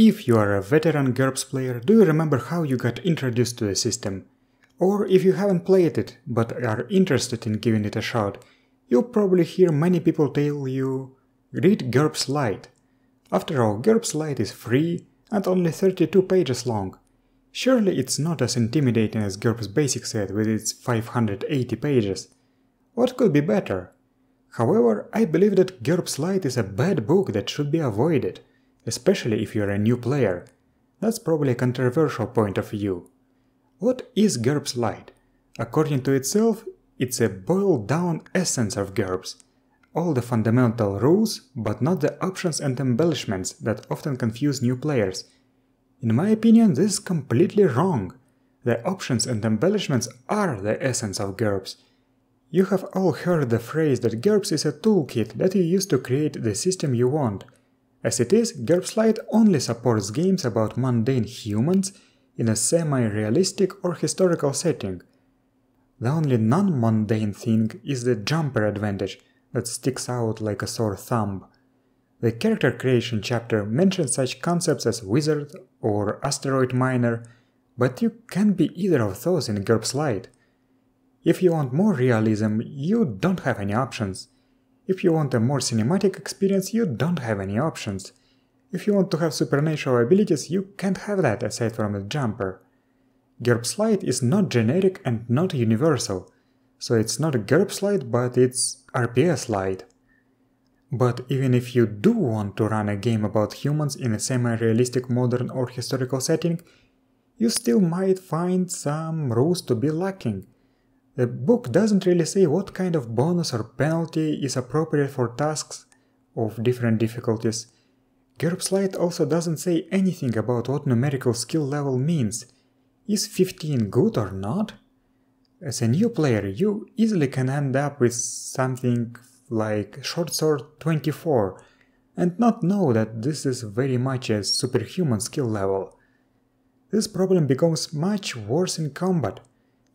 If you are a veteran GURPS player, do you remember how you got introduced to the system? Or if you haven't played it, but are interested in giving it a shot, you'll probably hear many people tell you, read GURPS Lite. After all, GURPS Lite is free and only 32 pages long. Surely it's not as intimidating as GURPS Basic Set with its 580 pages. What could be better? However, I believe that GURPS Lite is a bad book that should be avoided, especially if you're a new player. That's probably a controversial point of view. What is GURPS Lite? According to itself, it's a boiled-down essence of GURPS. All the fundamental rules, but not the options and embellishments that often confuse new players. In my opinion, this is completely wrong. The options and embellishments are the essence of GURPS. You have all heard the phrase that GURPS is a toolkit that you use to create the system you want. As it is, GURPS Lite only supports games about mundane humans in a semi-realistic or historical setting. The only non-mundane thing is the jumper advantage that sticks out like a sore thumb. The character creation chapter mentions such concepts as wizard or asteroid miner, but you can't be either of those in GURPS Lite. If you want more realism, you don't have any options. If you want a more cinematic experience, you don't have any options. If you want to have supernatural abilities, you can't have that aside from a jumper. GURPS Lite is not generic and not universal, so it's not GURPS Lite, but it's RPS Lite. But even if you do want to run a game about humans in a semi-realistic modern or historical setting, you still might find some rules to be lacking. The book doesn't really say what kind of bonus or penalty is appropriate for tasks of different difficulties. GURPS Lite also doesn't say anything about what numerical skill level means. Is 15 good or not? As a new player, you easily can end up with something like Short Sword 24 and not know that this is very much a superhuman skill level. This problem becomes much worse in combat.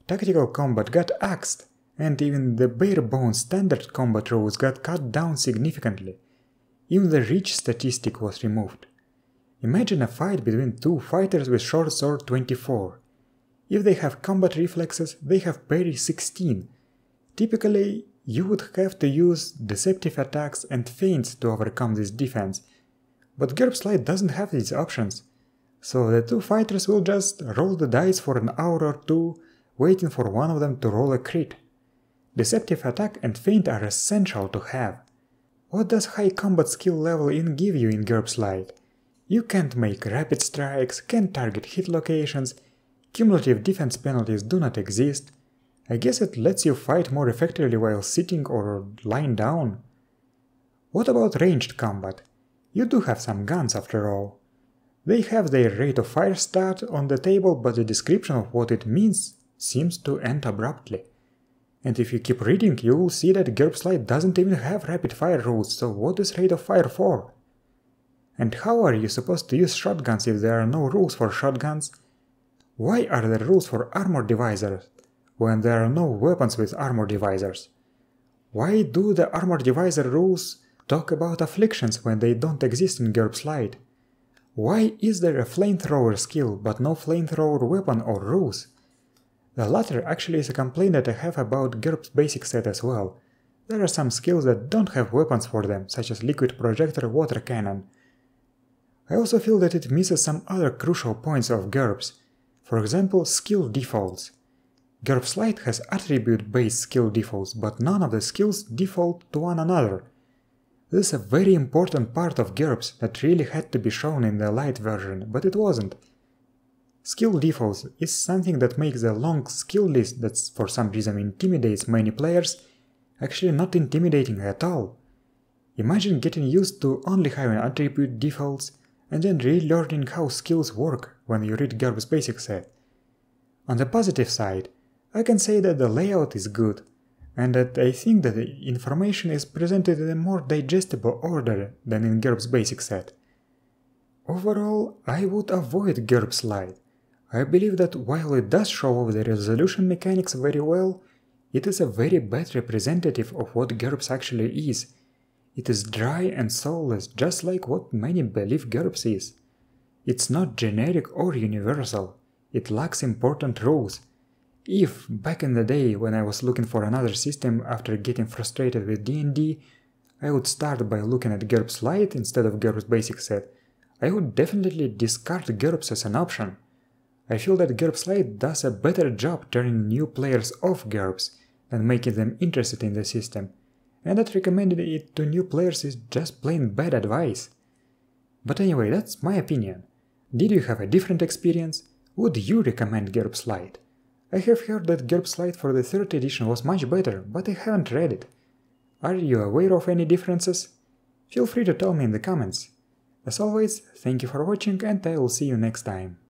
Tactical combat got axed, and even the bare-bones standard combat rules got cut down significantly. Even the reach statistic was removed. Imagine a fight between two fighters with Short Sword 24. If they have combat reflexes, they have parry 16. Typically, you would have to use deceptive attacks and feints to overcome this defense, but GURPS Lite doesn't have these options, so the two fighters will just roll the dice for an hour or two, waiting for one of them to roll a crit. Deceptive attack and feint are essential to have. What does high combat skill level even give you in GURPS Lite? You can't make rapid strikes, can't target hit locations, cumulative defense penalties do not exist. I guess it lets you fight more effectively while sitting or lying down. What about ranged combat? You do have some guns after all. They have their rate of fire stat on the table, but the description of what it means seems to end abruptly. And if you keep reading, you will see that GURPS Lite doesn't even have rapid fire rules, so what is rate of fire for? And how are you supposed to use shotguns if there are no rules for shotguns? Why are there rules for armor divisors when there are no weapons with armor divisors? Why do the armor divisor rules talk about afflictions when they don't exist in GURPS Lite? Why is there a flamethrower skill but no flamethrower weapon or rules? The latter actually is a complaint that I have about GURPS Basic Set as well. There are some skills that don't have weapons for them, such as liquid projector water cannon. I also feel that it misses some other crucial points of GURPS. For example, skill defaults. GURPS Lite has attribute-based skill defaults, but none of the skills default to one another. This is a very important part of GURPS that really had to be shown in the Lite version, but it wasn't. Skill defaults is something that makes a long skill list that for some reason intimidates many players actually not intimidating at all. Imagine getting used to only having attribute defaults and then relearning how skills work when you read GURPS Basic Set. On the positive side, I can say that the layout is good, and that I think that the information is presented in a more digestible order than in GURPS Basic Set. Overall, I would avoid GURPS Lite. I believe that while it does show off the resolution mechanics very well, it is a very bad representative of what GURPS actually is. It is dry and soulless, just like what many believe GURPS is. It's not generic or universal. It lacks important rules. If, back in the day when I was looking for another system after getting frustrated with D&D, I would start by looking at GURPS Lite instead of GURPS Basic Set, I would definitely discard GURPS as an option. I feel that GURPS Lite does a better job turning new players off GURPS than making them interested in the system, and that recommending it to new players is just plain bad advice. But anyway, that's my opinion. Did you have a different experience? Would you recommend GURPS Lite? I have heard that GURPS Lite for the 3rd edition was much better, but I haven't read it. Are you aware of any differences? Feel free to tell me in the comments. As always, thank you for watching and I will see you next time.